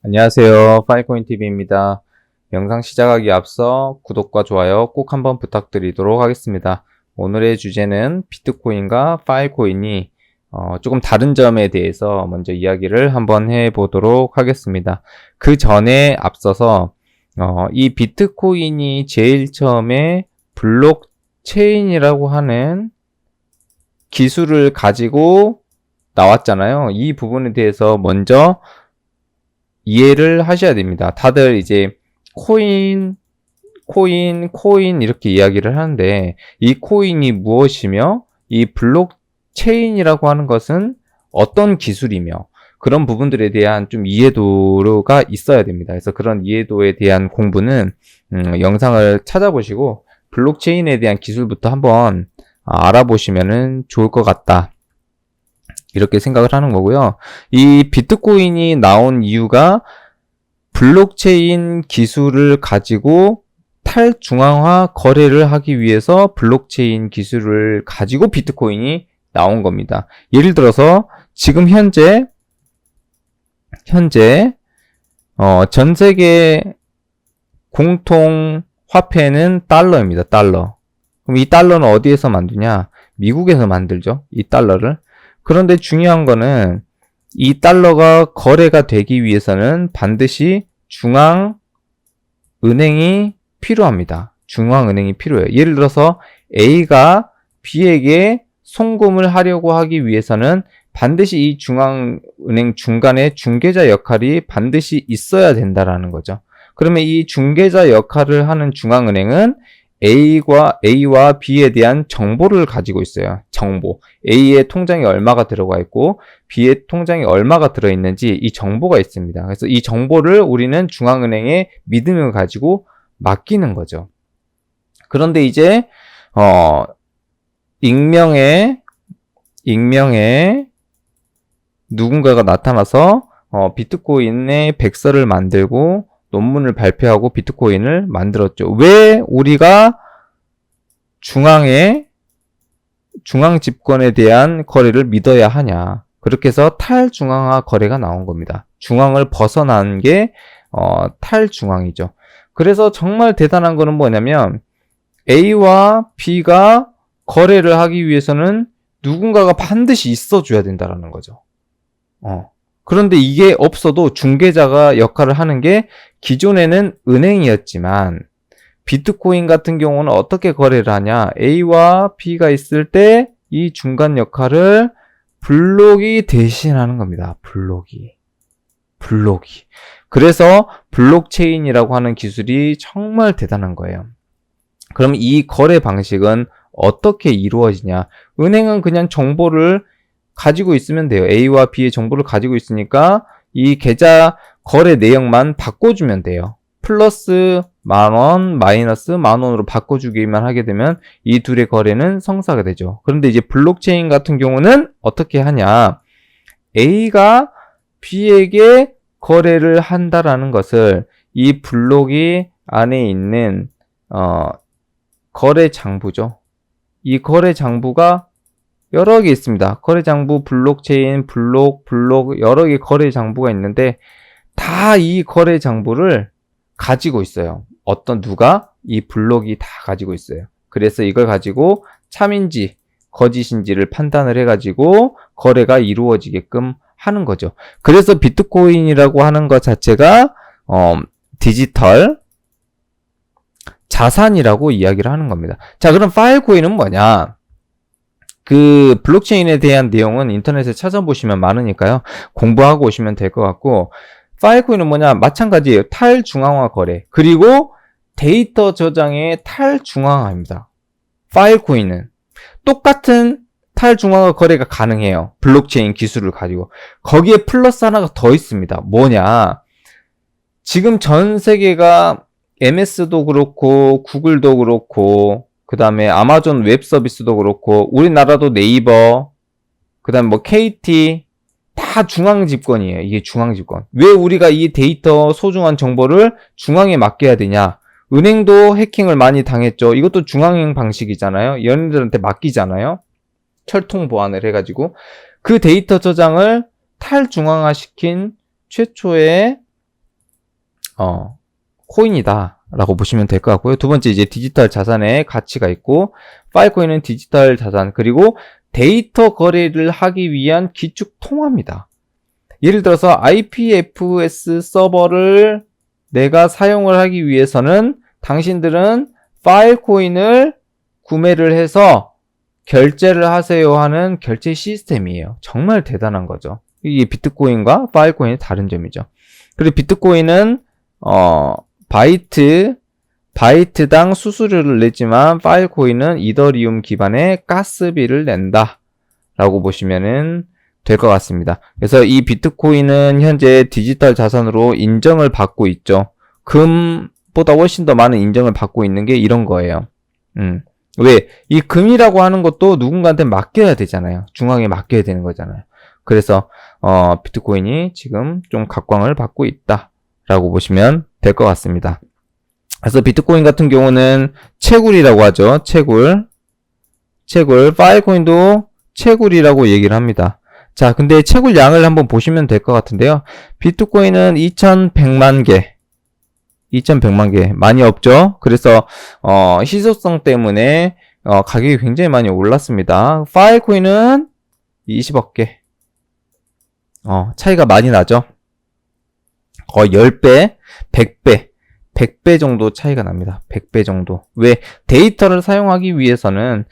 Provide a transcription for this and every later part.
안녕하세요. 파이코인TV입니다. 영상 시작하기 앞서 구독과 좋아요 꼭 한번 부탁드리도록 하겠습니다. 오늘의 주제는 비트코인과 파이코인이 조금 다른 점에 대해서 먼저 이야기를 한번 해보도록 하겠습니다. 그 전에 앞서서 이 비트코인이 제일 처음에 블록체인이라고 하는 기술을 가지고 나왔잖아요. 이 부분에 대해서 먼저 이해를 하셔야 됩니다. 다들 이제 코인 이렇게 이야기를 하는데 이 코인이 무엇이며 이 블록체인이라고 하는 것은 어떤 기술이며 그런 부분들에 대한 좀 이해도가 있어야 됩니다. 그래서 그런 이해도에 대한 공부는 영상을 찾아보시고 블록체인에 대한 기술부터 한번 알아보시면 좋을 것 같다. 이렇게 생각을 하는 거고요. 이 비트코인이 나온 이유가 블록체인 기술을 가지고 탈중앙화 거래를 하기 위해서 블록체인 기술을 가지고 비트코인이 나온 겁니다. 예를 들어서 지금 현재 전 세계 공통 화폐는 달러입니다. 달러. 그럼 이 달러는 어디에서 만드냐? 미국에서 만들죠. 이 달러를. 그런데 중요한 거는 이 달러가 거래가 되기 위해서는 반드시 중앙은행이 필요합니다. 중앙은행이 필요해요. 예를 들어서 A가 B에게 송금을 하려고 하기 위해서는 반드시 이 중앙은행 중간에 중개자 역할이 반드시 있어야 된다라는 거죠. 그러면 이 중개자 역할을 하는 중앙은행은 A와 B에 대한 정보를 가지고 있어요. 정보. A의 통장에 얼마가 들어가 있고 B의 통장에 얼마가 들어있는지 이 정보가 있습니다. 그래서 이 정보를 우리는 중앙은행에 믿음을 가지고 맡기는 거죠. 그런데 이제 익명의 누군가가 나타나서 비트코인의 백서를 만들고 논문을 발표하고 비트코인을 만들었죠. 왜 우리가 중앙 집권에 대한 거래를 믿어야 하냐. 그렇게 해서 탈중앙화 거래가 나온 겁니다. 중앙을 벗어난 게 탈중앙이죠. 그래서 정말 대단한 거는 뭐냐면 A와 B가 거래를 하기 위해서는 누군가가 반드시 있어줘야 된다는 거죠. 그런데 이게 없어도 중개자가 역할을 하는 게 기존에는 은행이었지만 비트코인 같은 경우는 어떻게 거래를 하냐? A와 B가 있을 때 이 중간 역할을 블록이 대신하는 겁니다. 블록이. 그래서 블록체인이라고 하는 기술이 정말 대단한 거예요. 그럼 이 거래 방식은 어떻게 이루어지냐? 은행은 그냥 정보를 가지고 있으면 돼요. A와 B의 정보를 가지고 있으니까 이 계좌 거래 내역만 바꿔주면 돼요. 플러스 10,000원, 마이너스 10,000원으로 바꿔주기만 하게 되면 이 둘의 거래는 성사가 되죠. 그런데 이제 블록체인 같은 경우는 어떻게 하냐? A가 B에게 거래를 한다라는 것을 이 블록이 안에 있는 거래 장부죠. 이 거래 장부가 여러 개 있습니다. 거래 장부, 블록체인, 블록, 여러 개 거래 장부가 있는데 다 이 거래 장부를 가지고 있어요. 누가? 이 블록이 다 가지고 있어요. 그래서 이걸 가지고 참인지 거짓인지를 판단을 해가지고 거래가 이루어지게끔 하는 거죠. 그래서 비트코인이라고 하는 것 자체가 디지털 자산이라고 이야기를 하는 겁니다. 자, 그럼 파일코인은 뭐냐? 그 블록체인에 대한 내용은 인터넷에 찾아보시면 많으니까요. 공부하고 오시면 될 것 같고, 파일코인은 뭐냐? 마찬가지예요. 탈중앙화 거래. 그리고 데이터 저장의 탈중앙화입니다. 파일코인은 똑같은 탈중앙화 거래가 가능해요. 블록체인 기술을 가지고. 거기에 플러스 하나가 더 있습니다. 뭐냐? 지금 전 세계가 MS도 그렇고 구글도 그렇고 그 다음에 아마존 웹 서비스도 그렇고 우리나라도 네이버 그 다음에 뭐 KT 다 중앙 집권이에요. 이게 중앙 집권. 왜 우리가 이 데이터 소중한 정보를 중앙에 맡겨야 되냐? 은행도 해킹을 많이 당했죠. 이것도 중앙행 방식이잖아요. 연예인들한테 맡기잖아요. 철통 보안을 해가지고 그 데이터 저장을 탈중앙화시킨 최초의 코인이다 라고 보시면 될 것 같고요. 두 번째 이제 디지털 자산의 가치가 있고, 파일코인은 디지털 자산, 그리고 데이터 거래를 하기 위한 기축 통화입니다. 예를 들어서 IPFS 서버를 내가 사용을 하기 위해서는 당신들은 파일코인을 구매를 해서 결제를 하세요 하는 결제 시스템이에요. 정말 대단한 거죠. 이게 비트코인과 파일코인의 다른 점이죠. 그리고 비트코인은 바이트당 수수료를 내지만 파일코인은 이더리움 기반의 가스비를 낸다 라고 보시면은 될 것 같습니다. 그래서 이 비트코인은 현재 디지털 자산으로 인정을 받고 있죠. 금보다 훨씬 더 많은 인정을 받고 있는 게 이런 거예요. 왜? 이 금이라고 하는 것도 누군가한테 맡겨야 되잖아요. 중앙에 맡겨야 되는 거잖아요. 그래서 비트코인이 지금 좀 각광을 받고 있다라고 보시면 될 것 같습니다. 그래서 비트코인 같은 경우는 채굴이라고 하죠. 채굴. 파일코인도 채굴이라고 얘기를 합니다. 자, 근데 채굴 양을 한번 보시면 될 것 같은데요. 비트코인은 2100만 개. 많이 없죠? 그래서, 희소성 때문에, 가격이 굉장히 많이 올랐습니다. 파일코인은 20억 개. 차이가 많이 나죠? 거의 10배, 100배 정도 차이가 납니다. 100배 정도. 왜? 데이터를 사용하기 위해서는,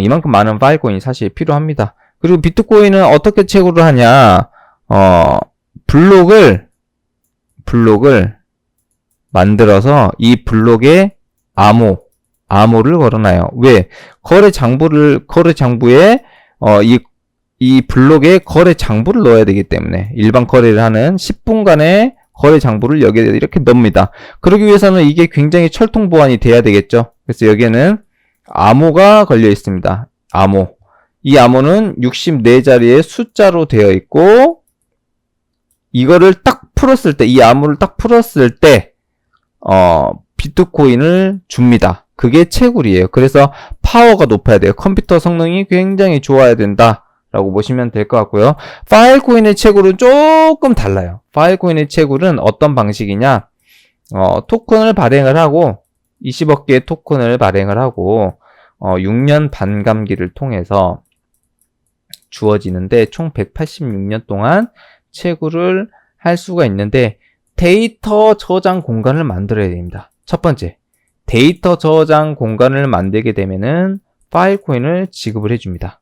이만큼 많은 파일코인이 사실 필요합니다. 그리고 비트코인은 어떻게 채굴을 하냐, 블록을 만들어서 이 블록에 암호를 걸어놔요. 왜? 거래 장부에, 이 블록에 거래 장부를 넣어야 되기 때문에, 일반 거래를 하는 10분간의 거래 장부를 여기에 이렇게 넣습니다. 그러기 위해서는 이게 굉장히 철통 보안이 돼야 되겠죠. 그래서 여기에는 암호가 걸려 있습니다. 이 암호는 64자리의 숫자로 되어 있고, 이거를 딱 풀었을 때, 이 암호를 딱 풀었을 때, 비트코인을 줍니다. 그게 채굴이에요. 그래서 파워가 높아야 돼요. 컴퓨터 성능이 굉장히 좋아야 된다라고 보시면 될 것 같고요. 파일코인의 채굴은 조금 달라요. 파일코인의 채굴은 어떤 방식이냐, 토큰을 발행을 하고, 20억 개의 토큰을 발행을 하고, 6년 반감기를 통해서 주어지는데 총 186년 동안 채굴을 할 수가 있는데, 데이터 저장 공간을 만들어야 됩니다. 첫 번째, 데이터 저장 공간을 만들게 되면은 파일코인을 지급을 해줍니다.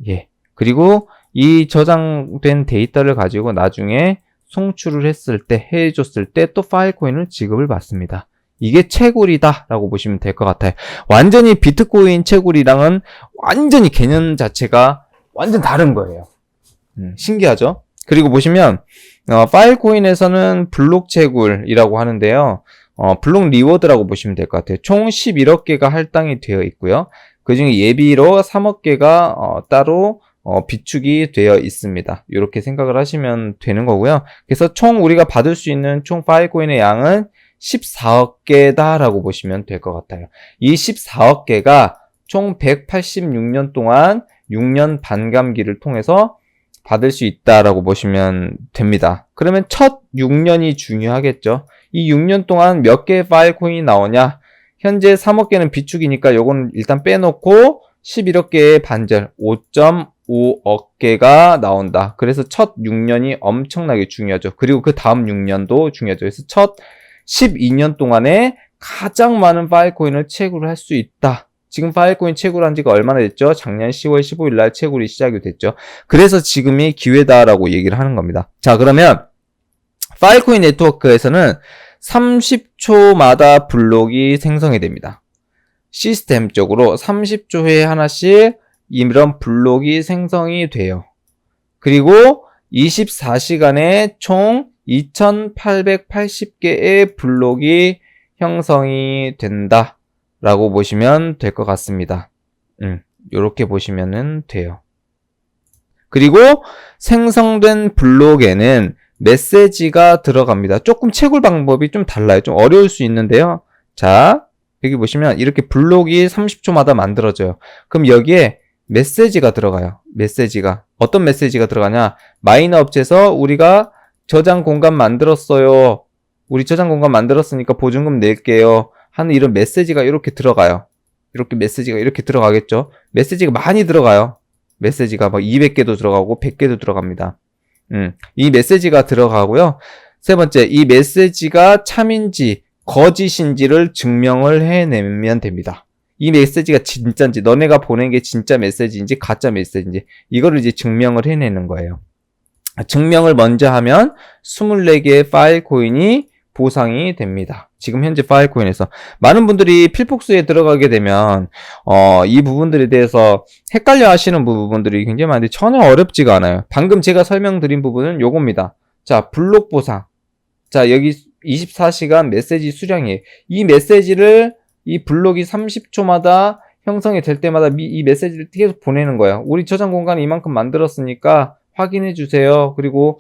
예. 그리고 이 저장된 데이터를 가지고 나중에 송출을 해줬을 때 또 파일코인을 지급을 받습니다. 이게 채굴이다 라고 보시면 될 것 같아요. 완전히 비트코인 채굴이랑은 완전히 개념 자체가 완전 다른 거예요. 신기하죠? 그리고 보시면 파일코인에서는 블록 채굴이라고 하는데요. 블록 리워드라고 보시면 될 것 같아요. 총 11억 개가 할당이 되어 있고요. 그중에 예비로 3억 개가 따로 비축이 되어 있습니다. 이렇게 생각을 하시면 되는 거고요. 그래서 총 우리가 받을 수 있는 총 파일코인의 양은 14억 개다라고 보시면 될 것 같아요. 이 14억 개가 총 186년 동안 6년 반감기를 통해서 받을 수 있다라고 보시면 됩니다. 그러면 첫 6년이 중요하겠죠. 이 6년 동안 몇 개의 파일코인이 나오냐? 현재 3억 개는 비축이니까 요건 일단 빼놓고 11억 개의 반절 5.5억 개가 나온다. 그래서 첫 6년이 엄청나게 중요하죠. 그리고 그 다음 6년도 중요하죠. 그래서 첫 12년 동안에 가장 많은 파일코인을 채굴을 할 수 있다. 지금 파일코인 채굴한 지가 얼마나 됐죠? 작년 10월 15일 날 채굴이 시작이 됐죠. 그래서 지금이 기회다라고 얘기를 하는 겁니다. 자, 그러면 파일코인 네트워크에서는 30초마다 블록이 생성이 됩니다. 시스템적으로 30초에 하나씩 이런 블록이 생성이 돼요. 그리고 24시간에 총 2880개의 블록이 형성이 된다 라고 보시면 될 것 같습니다. 이렇게 보시면 돼요. 그리고 생성된 블록에는 메시지가 들어갑니다. 조금 채굴 방법이 좀 달라요. 좀 어려울 수 있는데요. 자, 여기 보시면 이렇게 블록이 30초마다 만들어져요. 그럼 여기에 메시지가 들어가요. 메시지가. 어떤 메시지가 들어가냐? 마이너 업체에서 우리가 저장 공간 만들었어요. 우리 저장 공간 만들었으니까 보증금 낼게요 하는 이런 메시지가 이렇게 들어가요. 이렇게 메시지가 이렇게 들어가겠죠. 메시지가 많이 들어가요. 메시지가 막 200개도 들어가고 100개도 들어갑니다. 이 메시지가 들어가고요. 세 번째, 이 메시지가 참인지 거짓인지를 증명을 해내면 됩니다. 이 메시지가 진짜인지, 너네가 보낸 게 진짜 메시지인지 가짜 메시지인지 이거를 이제 증명을 해내는 거예요. 증명을 먼저 하면 24개의 파일 코인이 보상이 됩니다. 지금 현재 파일 코인에서 많은 분들이 필폭스에 들어가게 되면 이 부분들에 대해서 헷갈려 하시는 부분들이 굉장히 많은데 전혀 어렵지가 않아요. 방금 제가 설명드린 부분은 요겁니다. 자, 블록 보상. 자, 여기 24시간 메시지 수량이에요. 이 메시지를 이 블록이 30초마다 형성이 될 때마다 이 메시지를 계속 보내는 거예요. 우리 저장 공간 이만큼 만들었으니까 확인해 주세요. 그리고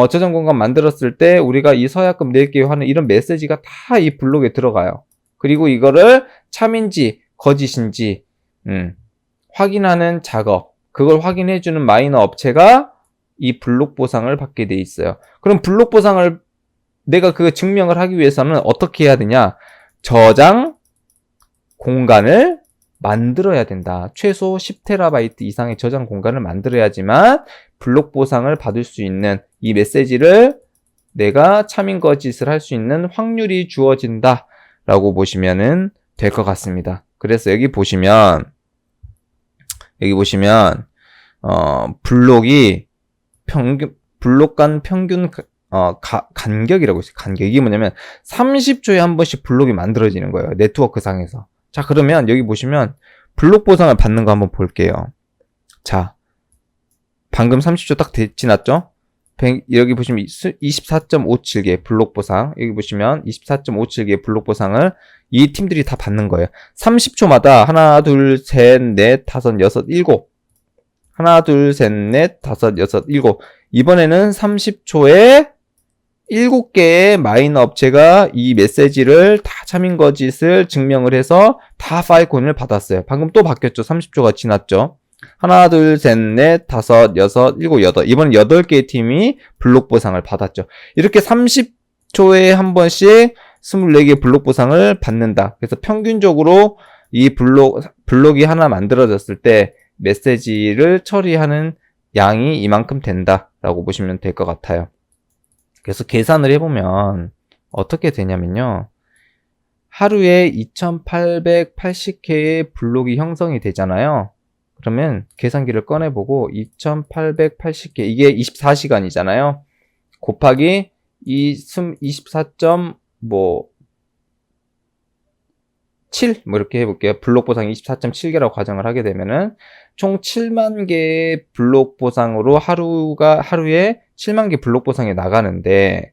저장 공간 만들었을 때 우리가 이 서약금 낼게요 하는 이런 메시지가 다 이 블록에 들어가요. 그리고 이거를 참인지 거짓인지 확인하는 작업, 그걸 확인해 주는 마이너 업체가 이 블록 보상을 받게 돼 있어요. 그럼 블록 보상을 내가 그 증명을 하기 위해서는 어떻게 해야 되냐? 저장 공간을 만들어야 된다. 최소 10TB 이상의 저장 공간을 만들어야지만 블록 보상을 받을 수 있는 이 메시지를 내가 참인 거짓을 할 수 있는 확률이 주어진다 라고 보시면 될 것 같습니다. 그래서 여기 보시면 블록이 블록 간 평균 간격이라고 있어요. 간격. 이게 뭐냐면 30초에 한 번씩 블록이 만들어지는 거예요. 네트워크 상에서. 자, 그러면 여기 보시면 블록 보상을 받는 거 한번 볼게요. 자, 방금 30초 딱 지났죠? 여기 보시면 24.57개 블록 보상, 여기 보시면 24.57개 블록 보상을 이 팀들이 다 받는 거예요. 30초마다 하나, 둘, 셋, 넷, 다섯, 여섯, 일곱. 하나, 둘, 셋, 넷, 다섯, 여섯, 일곱. 이번에는 30초에 7개의 마이너 업체가 이 메시지를 다 참인 거짓을 증명을 해서 다 파일 코인을 받았어요. 방금 또 바뀌었죠. 30초가 지났죠. 하나, 둘, 셋, 넷, 다섯, 여섯, 일곱, 여덟. 이번엔 8개의 팀이 블록 보상을 받았죠. 이렇게 30초에 한 번씩 24개 블록 보상을 받는다. 그래서 평균적으로 이 블록이 하나 만들어졌을 때 메시지를 처리하는 양이 이만큼 된다라고 보시면 될 것 같아요. 그래서 계산을 해보면 어떻게 되냐면요. 하루에 2880개의 블록이 형성이 되잖아요. 그러면 계산기를 꺼내보고 2880개, 이게 24시간이잖아요. 곱하기 24.7 이렇게 해볼게요. 블록 보상 24.7개라고 가정을 하게 되면은 총 7만 개의 블록 보상으로 하루에 7만 개 블록 보상이 나가는데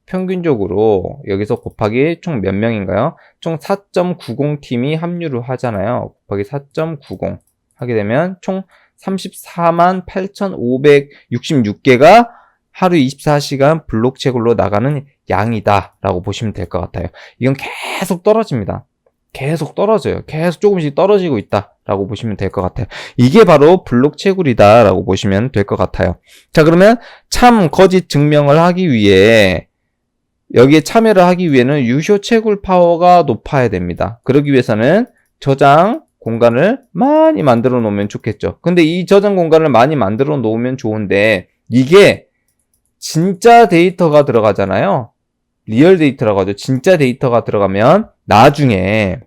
평균적으로 여기서 곱하기 총 몇 명인가요? 총 4.90 팀이 합류를 하잖아요. 곱하기 4.90 하게 되면 총 34만 8,566개가 하루 24시간 블록 채굴로 나가는 양이다 라고 보시면 될 것 같아요. 이건 계속 떨어집니다. 계속 떨어져요. 계속 조금씩 떨어지고 있다 라고 보시면 될 것 같아요. 이게 바로 블록 채굴이다 라고 보시면 될 것 같아요. 자, 그러면 참 거짓 증명을 하기 위해, 여기에 참여를 하기 위해는 유효 채굴 파워가 높아야 됩니다. 그러기 위해서는 저장 공간을 많이 만들어 놓으면 좋겠죠. 근데 이 저장 공간을 많이 만들어 놓으면 좋은데 이게 진짜 데이터가 들어가잖아요. 리얼 데이터라고 하죠. 진짜 데이터가 들어가면 나중에,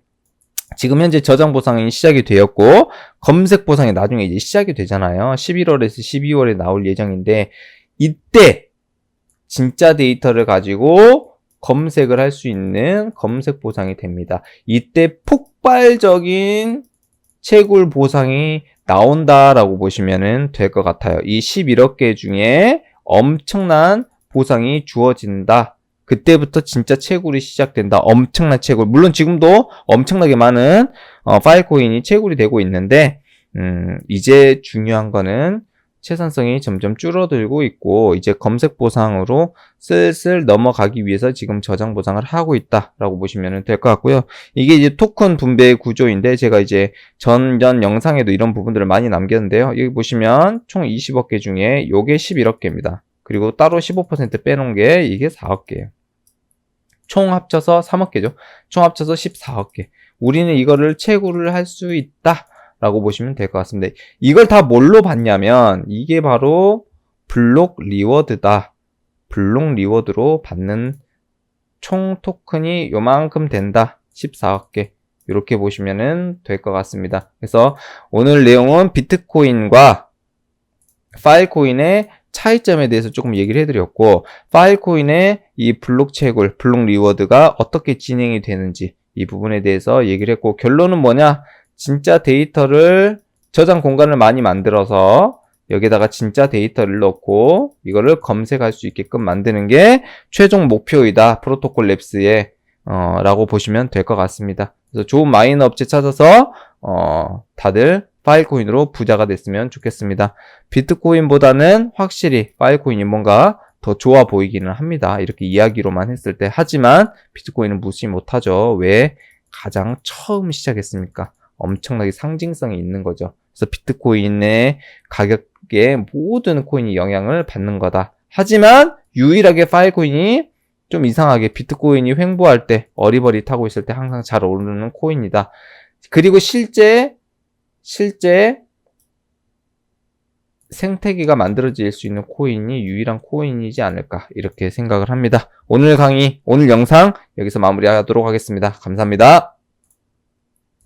지금 현재 저장 보상이 시작이 되었고 검색 보상이 나중에 이제 시작이 되잖아요. 11월에서 12월에 나올 예정인데 이때 진짜 데이터를 가지고 검색을 할 수 있는 검색 보상이 됩니다. 이때 폭발적인 채굴 보상이 나온다라고 보시면 될 것 같아요. 이 11억 개 중에 엄청난 보상이 주어진다. 그때부터 진짜 채굴이 시작된다. 엄청난 채굴. 물론 지금도 엄청나게 많은 파일 코인이 채굴이 되고 있는데 이제 중요한 거는 채산성이 점점 줄어들고 있고 이제 검색 보상으로 슬슬 넘어가기 위해서 지금 저장 보상을 하고 있다라고 보시면 될 것 같고요. 이게 이제 토큰 분배 구조인데 제가 이제 전 영상에도 이런 부분들을 많이 남겼는데요. 여기 보시면 총 20억 개 중에 요게 11억 개입니다. 그리고 따로 15% 빼놓은 게 이게 4억 개예요. 총 합쳐서 3억 개죠. 총 합쳐서 14억 개. 우리는 이거를 채굴을 할 수 있다 라고 보시면 될 것 같습니다. 이걸 다 뭘로 받냐면 이게 바로 블록 리워드다. 블록 리워드로 받는 총 토큰이 요만큼 된다. 14억 개. 이렇게 보시면 될 것 같습니다. 그래서 오늘 내용은 비트코인과 파일코인의 차이점에 대해서 조금 얘기를 해드렸고, 파일코인의 이 블록 채굴, 블록 리워드가 어떻게 진행이 되는지 이 부분에 대해서 얘기를 했고, 결론은 뭐냐? 진짜 데이터를 저장 공간을 많이 만들어서 여기다가 진짜 데이터를 넣고 이거를 검색할 수 있게끔 만드는 게 최종 목표이다. 프로토콜 랩스에 라고 보시면 될 것 같습니다. 그래서 좋은 마이너 업체 찾아서 다들 파일코인으로 부자가 됐으면 좋겠습니다. 비트코인보다는 확실히 파일코인이 뭔가 더 좋아 보이기는 합니다. 이렇게 이야기로만 했을 때. 하지만 비트코인은 무시 못하죠. 왜? 가장 처음 시작했습니까? 엄청나게 상징성이 있는 거죠. 그래서 비트코인의 가격에 모든 코인이 영향을 받는 거다. 하지만 유일하게 파일코인이 좀 이상하게 비트코인이 횡보할 때, 어리버리타고 있을 때 항상 잘 오르는 코인이다. 그리고 실제 생태계가 만들어질 수 있는 코인이 유일한 코인이지 않을까 이렇게 생각을 합니다. 오늘 강의, 오늘 영상 여기서 마무리하도록 하겠습니다. 감사합니다.